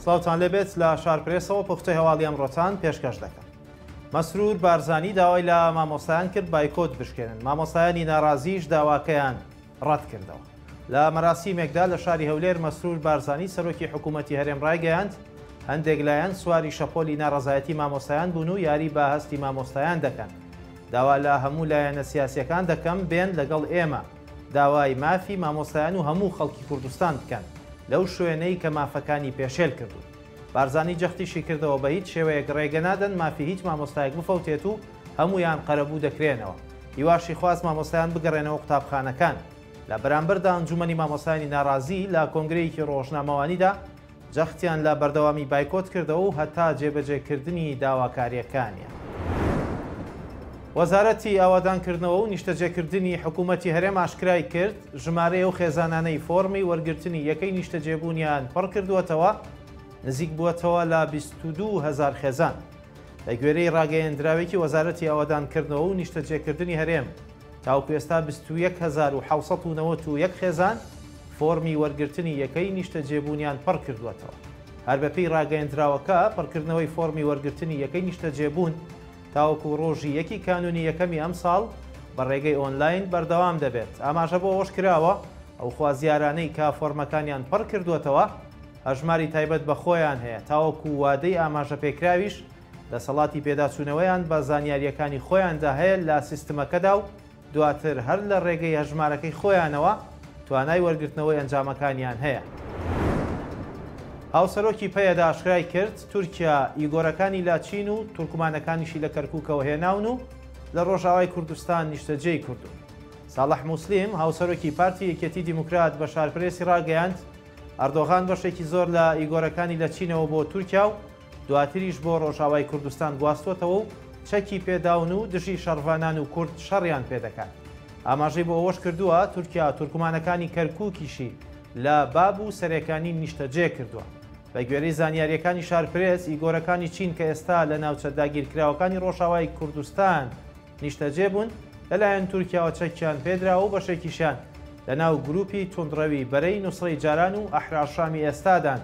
سڵاوتان لێبێت لە شارپرێسەوە پوختەی هەواڵی ئەمڕۆتان پێشکەش دەکەم. مەسرور بارزانی داوای لە مامۆستایان کرد بایکۆت بشکێنن. مامۆستایانی ناڕازیش داواکەیان ڕەت کردەوە. لە مەراسیمێکدا لە شاری هەولێر مەسرور بارزانی سەرۆکی حکوومەتی هەرێم ڕایگەیاند هەندێک لایەن سواری شەپۆلی ناڕەزایەتی مامۆستایان بوون و یاری بە هەستی مامۆستایان دەکەن. داوا لە هەموو لایەنە سیاسیەکان دەکەم بێن لەگەڵ ئێمە داوای مافی مامۆستایان و هەموو خەڵکی کوردستان بکەن لەو شوێنەی کە مافەکانی پێشێل کردو. بارزانی جەختیشی کردەوە بە هیچ شێوەیەک ڕێگە نادەن مافی هیچ مامۆستایەک بفەوتێت و هەمویان قەرەبوو دەکرێنەوە. هیواشی خواست مامۆستایان بگەڕێنەوە قوتابخانەکان. لە بەرامبەردا ئەنجومەنی مامۆستایانی ناڕازی لە کۆنگرەیەکی ڕۆژنامەوانیدا جەختیان لە بەردەوامی بایکۆت کردەوە و هەتا جێبەجێکردنی داواکاریەکانیان. وەزارەتی ئاوادانکردنەوە و نیشتەجێکردنی حکوومەتی هەرێم ئاشکرای کرد ژمارەیە و خێزانانەی فۆرمی وەرگرتنی یەکەی نیشتەجێبوونیان پڕ کردووەتەوە نزیک بووەتەوە لە 22,000 خێزان. لە گوێرەی ڕاگەیەندراوێکی وەزارەتی ئاوادانکردنەوە و نیشتەجێکردنی هەرێم تاوکو ئێستا 21,791 خێزان فۆرمی وەرگرتنی یەکەی نیشتەجێبوونیان پڕ کردووەتەوە. هەر بەپێی ڕاگەیەندراوەکە پڕکردنەوەی فۆرمی وەرگرتنی یەکەی نیشتەجێبوون تاوەکو ڕۆژی یەکی کانونی یەکەمی ئەم ساڵ بە ڕێگەی ئۆنلاین بەردەوام دەبێت. ئاماژە بۆ ئەوەش کراوە ئەو خوازیارانەی کا فۆرمەکانیان پڕ کردووەتەوە هەژماری تایبەت بە خۆیان هەیە تاوەکو وادەی ئاماژە پێکراویش دەسەڵاتی پێداچوونەوەیان بە زانیاریەکانی خۆیاندا هەیە لە سیستمەکەدا و دواتر هەر لە ڕێگەی هەژمارەکەی خۆیانەوە توانای وەرگرتنەوەی ئەنجامەکانیان هەیە. هاوسەرۆکی پەیەدا ئاشکرای کرد تورکیا ئیگۆرەکانی لاچین و تورکمانەکانیشی لە کەرکووکەوە هێناون و لە ڕۆژاوای کوردستان نیشتەجێی کردوون. ساڵح موسلیم هاوسەرۆکی پارتی یەکێتی دیموکرات بە شارپرێسی ڕاگەیاند ئەردۆغان بەشێکی زۆر لە ئیگۆرەکانی لە چینەوە بۆ تورکیا و دواتریش بۆ ڕۆژاوای کوردستان گواستوتەوە و چەکی پێداون و دژی شەڕڤانان و کورد شەڕیان پێدەکات. ئاماژەی بۆ ئەوەش کردووە تورکیا تورکمانەکانی کەرکووکیشی لە باب و سەرەکانی نیشتەجێ کردووە. بە گوێرەی زانیاریەکانی شارپرێس ئیگۆرەکانی چین کە ئێستا لە ناوچە داگیرکراوەکانی ڕۆژاوای کوردستان نیشتەجێ بوون لەلایەن تورکیاوە چەکیان پێدراوە و بەشێکیشان لە ناو گروپی توندڕەوی بەرەی نوسڕەی جاران و ئەحرار شامی ئێستادان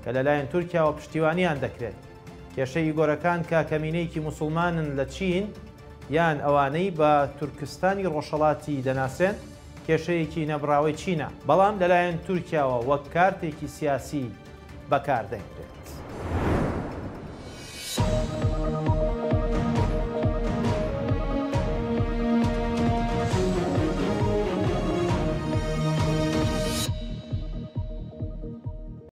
کە لەلایەن تورکیاوە پشتیوانیان دەکرێت. کێشەی ئیگۆرەکان کە کەمینەیەکی موسڵمانن لە چین یان ئەوانەی بە تورکستانی ڕۆژهەڵاتی دەناسێن کێشەیەکی نەبراوەی چینە بەڵام لەلایەن تورکیاوە وەک کارتێکی سیاسی بەکاردەهێنرێت.